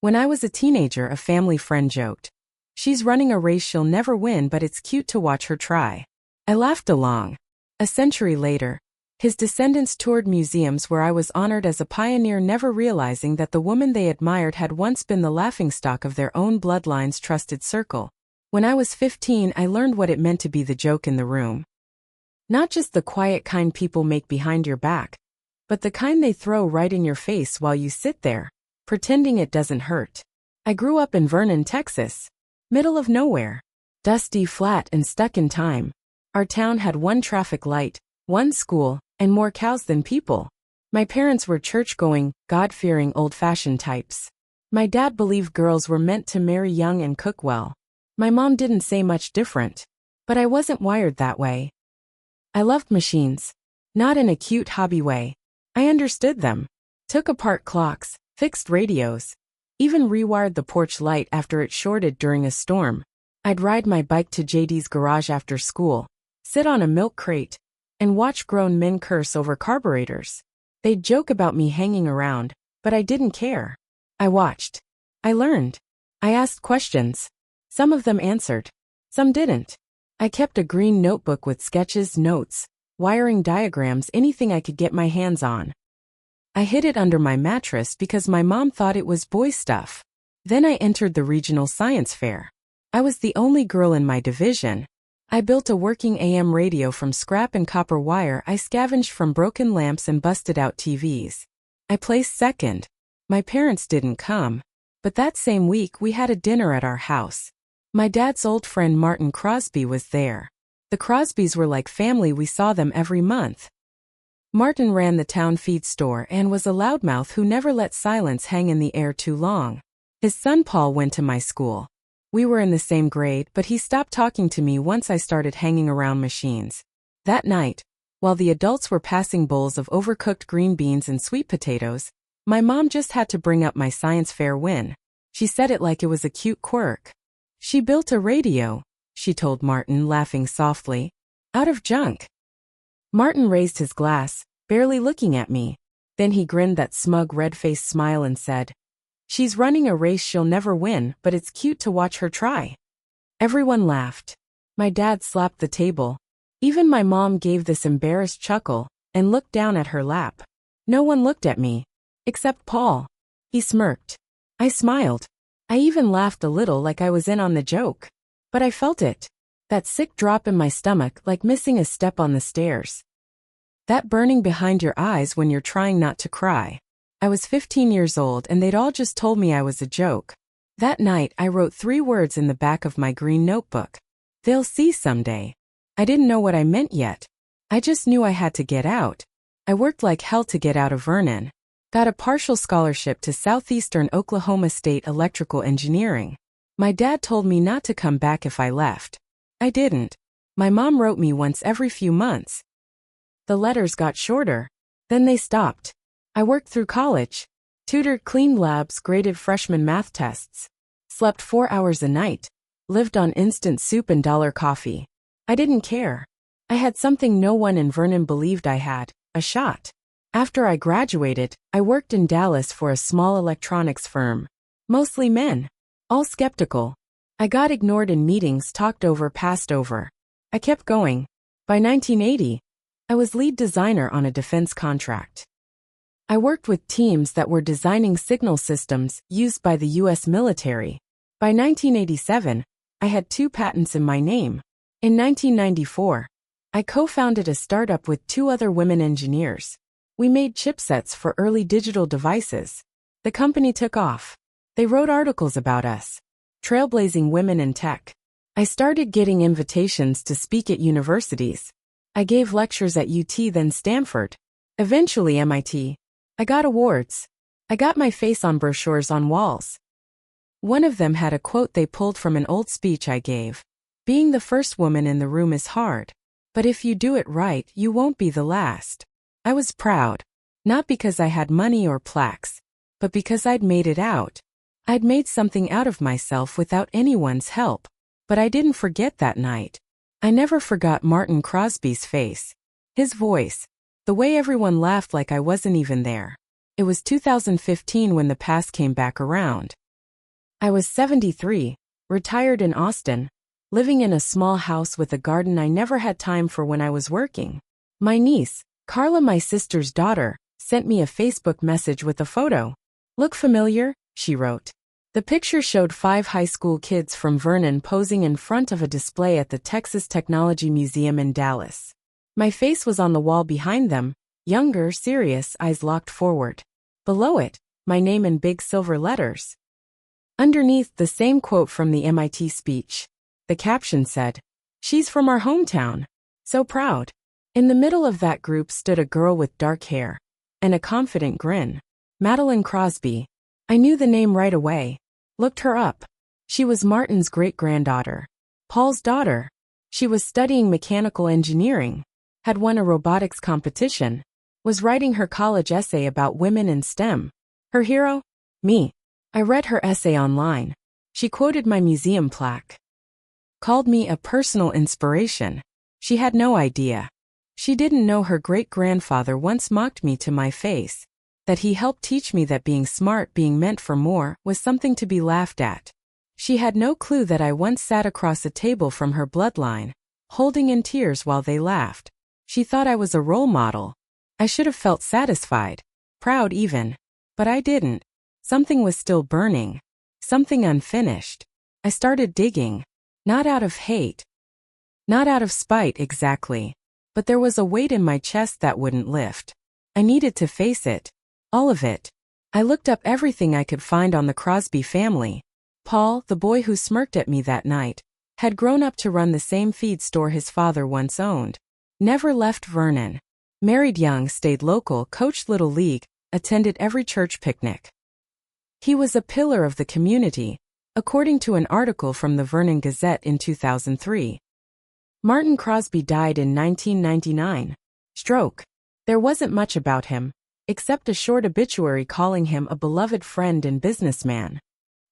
When I was a teenager, a family friend joked, "She's running a race she'll never win, but it's cute to watch her try." I laughed along. A century later, his descendants toured museums where I was honored as a pioneer, never realizing that the woman they admired had once been the laughingstock of their own bloodline's trusted circle. When I was 15, I learned what it meant to be the joke in the room. Not just the quiet kind people make behind your back, but the kind they throw right in your face while you sit there, pretending it doesn't hurt. I grew up in Vernon, Texas, middle of nowhere, dusty, flat, and stuck in time. Our town had one traffic light, one school, and more cows than people. My parents were church-going, God-fearing, old-fashioned types. My dad believed girls were meant to marry young and cook well. My mom didn't say much different, but I wasn't wired that way. I loved machines, not in a cute hobby way. I understood them, took apart clocks, fixed radios, even rewired the porch light after it shorted during a storm. I'd ride my bike to JD's garage after school, sit on a milk crate, and watch grown men curse over carburetors. They'd joke about me hanging around, but I didn't care. I watched. I learned. I asked questions. Some of them answered. Some didn't. I kept a green notebook with sketches, notes, wiring diagrams, anything I could get my hands on. I hid it under my mattress because my mom thought it was boy stuff. Then I entered the regional science fair. I was the only girl in my division. I built a working AM radio from scrap and copper wire. I scavenged from broken lamps and busted out TVs. I placed second. My parents didn't come, but that same week we had a dinner at our house. My dad's old friend Martin Crosby was there. The Crosbys were like family. We saw them every month. Martin ran the town feed store and was a loudmouth who never let silence hang in the air too long. His son Paul went to my school. We were in the same grade, but he stopped talking to me once I started hanging around machines. That night, while the adults were passing bowls of overcooked green beans and sweet potatoes, my mom just had to bring up my science fair win. She said it like it was a cute quirk. "She built a radio," she told Martin, laughing softly, "out of junk." Martin raised his glass, barely looking at me. Then he grinned that smug red-faced smile and said, "She's running a race she'll never win, but it's cute to watch her try." Everyone laughed. My dad slapped the table. Even my mom gave this embarrassed chuckle and looked down at her lap. No one looked at me, except Paul. He smirked. I smiled. I even laughed a little, like I was in on the joke. But I felt it. That sick drop in my stomach, like missing a step on the stairs. That burning behind your eyes when you're trying not to cry. I was 15 years old and they'd all just told me I was a joke. That night I wrote 3 words in the back of my green notebook. "They'll see someday." I didn't know what I meant yet. I just knew I had to get out. I worked like hell to get out of Vernon. Got a partial scholarship to Southeastern Oklahoma State Electrical Engineering. My dad told me not to come back if I left. I didn't. My mom wrote me once every few months. The letters got shorter. Then they stopped. I worked through college. Tutored, cleaned labs, graded freshman math tests. Slept 4 hours a night. Lived on instant soup and dollar coffee. I didn't care. I had something no one in Vernon believed I had, a shot. After I graduated, I worked in Dallas for a small electronics firm. Mostly men. All skeptical. I got ignored in meetings, talked over, passed over. I kept going. By 1980, I was lead designer on a defense contract. I worked with teams that were designing signal systems used by the U.S. military. By 1987, I had 2 patents in my name. In 1994, I co-founded a startup with 2 other women engineers. We made chipsets for early digital devices. The company took off. They wrote articles about us. Trailblazing women in tech. I started getting invitations to speak at universities. I gave lectures at UT, then Stanford. Eventually MIT. I got awards. I got my face on brochures on walls. One of them had a quote they pulled from an old speech I gave. "Being the first woman in the room is hard. But if you do it right, you won't be the last." I was proud. Not because I had money or plaques, but because I'd made it out. I'd made something out of myself without anyone's help. But I didn't forget that night. I never forgot Martin Crosby's face. His voice. The way everyone laughed like I wasn't even there. It was 2015 when the past came back around. I was 73, retired in Austin, living in a small house with a garden I never had time for when I was working. My niece, Carla, my sister's daughter, sent me a Facebook message with a photo. "Look familiar?" she wrote. The picture showed 5 high school kids from Vernon posing in front of a display at the Texas Technology Museum in Dallas. My face was on the wall behind them, younger, serious, eyes locked forward. Below it, my name in big silver letters. Underneath, the same quote from the MIT speech. The caption said, "She's from our hometown. So proud." In the middle of that group stood a girl with dark hair and a confident grin. Madeline Crosby. I knew the name right away. Looked her up. She was Martin's great-granddaughter. Paul's daughter. She was studying mechanical engineering, had won a robotics competition, was writing her college essay about women in STEM. Her hero? Me. I read her essay online. She quoted my museum plaque. Called me a personal inspiration. She had no idea. She didn't know her great-grandfather once mocked me to my face, that he helped teach me that being smart, being meant for more, was something to be laughed at. She had no clue that I once sat across a table from her bloodline, holding in tears while they laughed. She thought I was a role model. I should have felt satisfied, proud even. But I didn't. Something was still burning. Something unfinished. I started digging. Not out of hate. Not out of spite exactly. But there was a weight in my chest that wouldn't lift. I needed to face it. All of it. I looked up everything I could find on the Crosby family. Paul, the boy who smirked at me that night, had grown up to run the same feed store his father once owned. Never left Vernon. Married young, stayed local, coached Little League, attended every church picnic. He was a pillar of the community, according to an article from the Vernon Gazette in 2003. Martin Crosby died in 1999. Stroke. There wasn't much about him, except a short obituary calling him a beloved friend and businessman.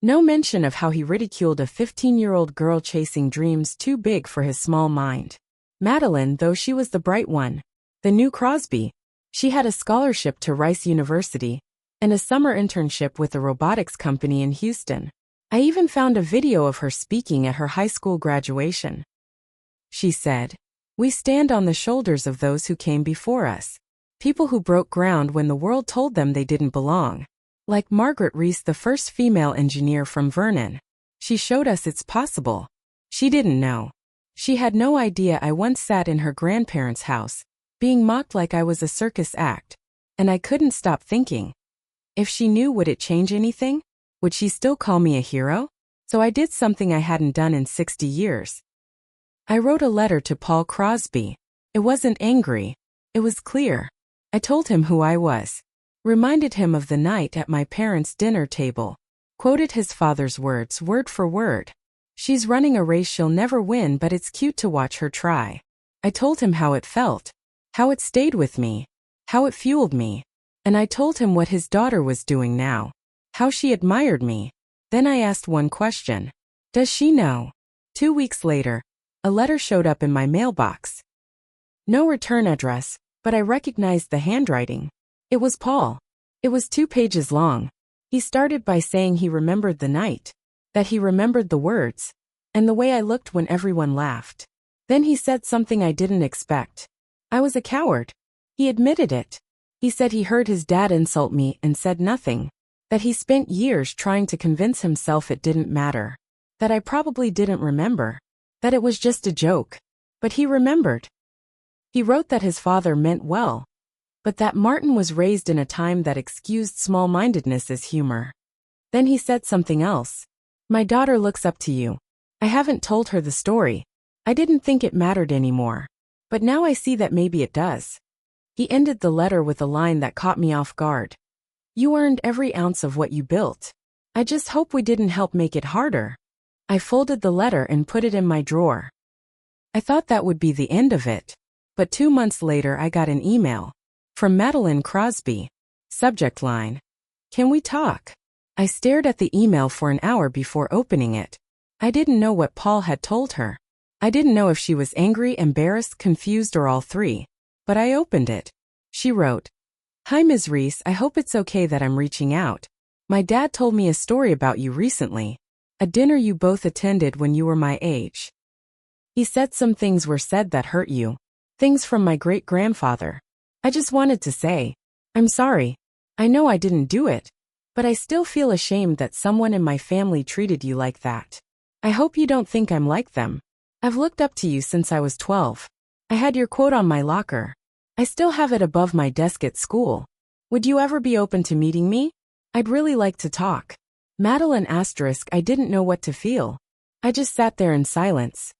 No mention of how he ridiculed a 15-year-old girl chasing dreams too big for his small mind. Madeline, though she was the bright one, the new Crosby, she had a scholarship to Rice University and a summer internship with a robotics company in Houston. I even found a video of her speaking at her high school graduation. She said, "We stand on the shoulders of those who came before us. People who broke ground when the world told them they didn't belong. Like Margaret Reese, the first female engineer from Vernon. She showed us it's possible." She didn't know. She had no idea I once sat in her grandparents' house, being mocked like I was a circus act. And I couldn't stop thinking. If she knew, would it change anything? Would she still call me a hero? So I did something I hadn't done in 60 years. I wrote a letter to Paul Crosby. It wasn't angry. It was clear. I told him who I was. Reminded him of the night at my parents' dinner table. Quoted his father's words word for word. "She's running a race she'll never win, but it's cute to watch her try." I told him how it felt. How it stayed with me. How it fueled me. And I told him what his daughter was doing now. How she admired me. Then I asked one question. Does she know? 2 weeks later, a letter showed up in my mailbox. No return address, but I recognized the handwriting. It was Paul. It was 2 pages long. He started by saying he remembered the night. That he remembered the words. And the way I looked when everyone laughed. Then he said something I didn't expect. I was a coward. He admitted it. He said he heard his dad insult me and said nothing. That he spent years trying to convince himself it didn't matter. That I probably didn't remember. That it was just a joke. But he remembered. He wrote that his father meant well. But that Martin was raised in a time that excused small-mindedness as humor. Then he said something else. "My daughter looks up to you. I haven't told her the story. I didn't think it mattered anymore. But now I see that maybe it does." He ended the letter with a line that caught me off guard. "You earned every ounce of what you built. I just hope we didn't help make it harder." I folded the letter and put it in my drawer. I thought that would be the end of it. But 2 months later I got an email. From Madeline Crosby. Subject line. "Can we talk?" I stared at the email for an hour before opening it. I didn't know what Paul had told her. I didn't know if she was angry, embarrassed, confused, or all three. But I opened it. She wrote, "Hi Ms. Reese, I hope it's okay that I'm reaching out. My dad told me a story about you recently. A dinner you both attended when you were my age. He said some things were said that hurt you. Things from my great-grandfather. I just wanted to say, I'm sorry. I know I didn't do it. But I still feel ashamed that someone in my family treated you like that. I hope you don't think I'm like them. I've looked up to you since I was 12. I had your quote on my locker. I still have it above my desk at school. Would you ever be open to meeting me? I'd really like to talk. Madeline *, I didn't know what to feel. I just sat there in silence.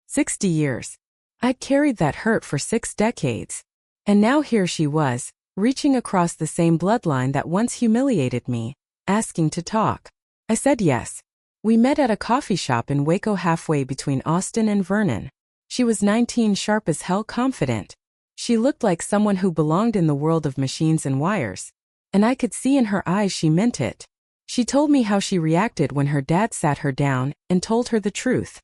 60 years. I'd carried that hurt for 6 decades. And now here she was, reaching across the same bloodline that once humiliated me, asking to talk. I said yes. We met at a coffee shop in Waco halfway between Austin and Vernon. She was 19, sharp as hell, confident. She looked like someone who belonged in the world of machines and wires. And I could see in her eyes she meant it. She told me how she reacted when her dad sat her down and told her the truth.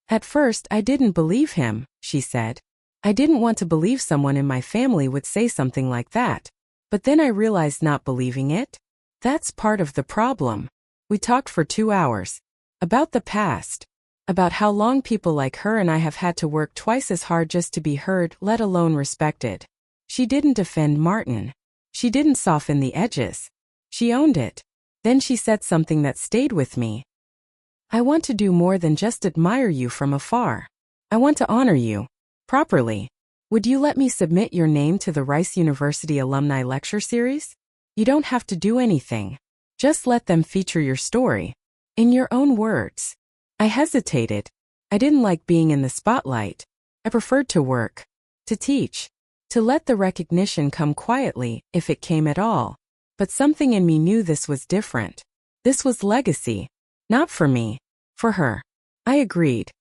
At first, I didn't believe him, she said. I didn't want to believe someone in my family would say something like that. But then I realized not believing it? That's part of the problem. We talked for 2 hours. About the past. About how long people like her and I have had to work twice as hard just to be heard, let alone respected. She didn't defend Martin. She didn't soften the edges. She owned it. Then she said something that stayed with me. I want to do more than just admire you from afar. I want to honor you. Properly. Would you let me submit your name to the Rice University Alumni Lecture Series? You don't have to do anything. Just let them feature your story. In your own words. I hesitated. I didn't like being in the spotlight. I preferred to work. To teach. To let the recognition come quietly, if it came at all. But something in me knew this was different. This was legacy. Not for me. For her. I agreed.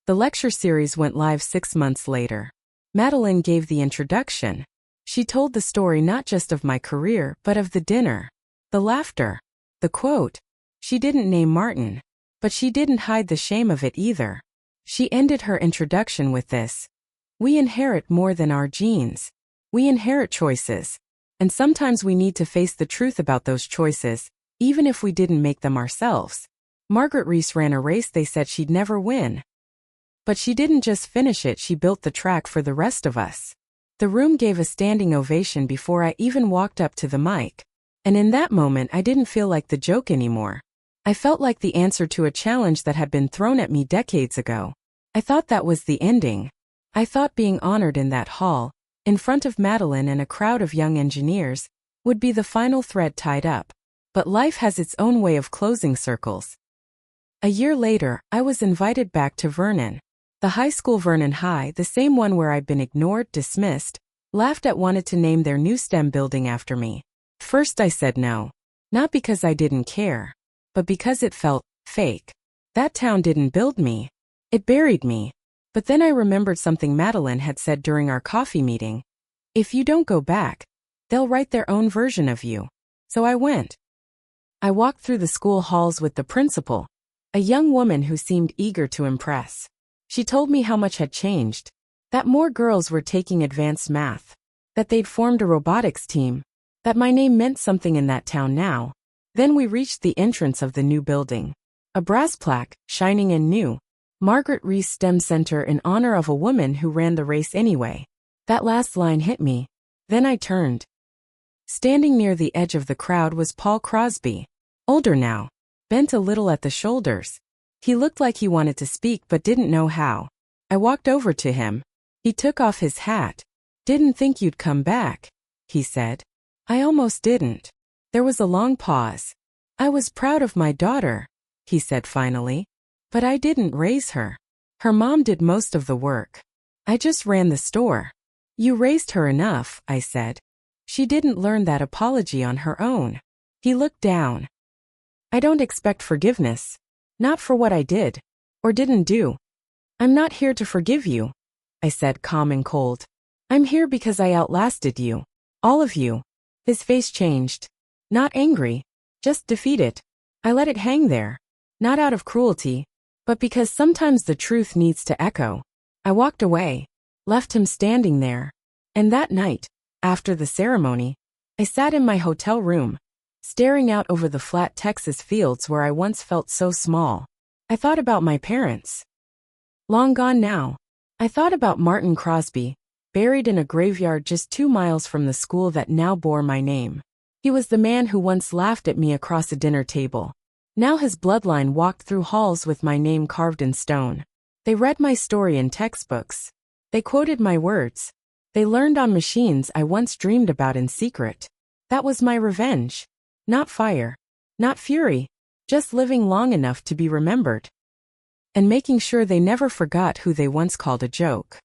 The lecture series went live 6 months later. Madeline gave the introduction. She told the story not just of my career, but of the dinner. The laughter. The quote. She didn't name Martin. But she didn't hide the shame of it either. She ended her introduction with this. We inherit more than our genes. We inherit choices. And sometimes we need to face the truth about those choices, even if we didn't make them ourselves. Margaret Reese ran a race they said she'd never win. But she didn't just finish it, she built the track for the rest of us. The room gave a standing ovation before I even walked up to the mic. And in that moment I didn't feel like the joke anymore. I felt like the answer to a challenge that had been thrown at me decades ago. I thought that was the ending. I thought being honored in that hall, in front of Madeline and a crowd of young engineers, would be the final thread tied up. But life has its own way of closing circles. A year later, I was invited back to Vernon. The high school, Vernon High, the same one where I'd been ignored, dismissed, laughed at, wanted to name their new STEM building after me. First I said no. Not because I didn't care. But because it felt fake. That town didn't build me. It buried me. But then I remembered something Madeline had said during our coffee meeting. If you don't go back, they'll write their own version of you. So I went. I walked through the school halls with the principal, a young woman who seemed eager to impress. She told me how much had changed, that more girls were taking advanced math, that they'd formed a robotics team, that my name meant something in that town now. Then we reached the entrance of the new building. A brass plaque, shining and new. Margaret Reese STEM Center in honor of a woman who ran the race anyway. That last line hit me. Then I turned. Standing near the edge of the crowd was Paul Crosby. Older now. Bent a little at the shoulders. He looked like he wanted to speak but didn't know how. I walked over to him. He took off his hat. Didn't think you'd come back, he said. I almost didn't. There was a long pause. I was proud of my daughter, he said finally. But I didn't raise her. Her mom did most of the work. I just ran the store. You raised her enough, I said. She didn't learn that apology on her own. He looked down. I don't expect forgiveness. Not for what I did. Or didn't do. I'm not here to forgive you, I said, calm and cold. I'm here because I outlasted you. All of you. His face changed. Not angry. Just defeated. I let it hang there. Not out of cruelty, but because sometimes the truth needs to echo. I walked away. Left him standing there. And that night, after the ceremony, I sat in my hotel room. staring out over the flat Texas fields where I once felt so small. I thought about my parents. Long gone now. I thought about Martin Crosby, buried in a graveyard just 2 miles from the school that now bore my name. He was the man who once laughed at me across a dinner table. Now his bloodline walked through halls with my name carved in stone. They read my story in textbooks. They quoted my words. They learned on machines I once dreamed about in secret. That was my revenge. Not fire. Not fury. Just living long enough to be remembered. And making sure they never forgot who they once called a joke.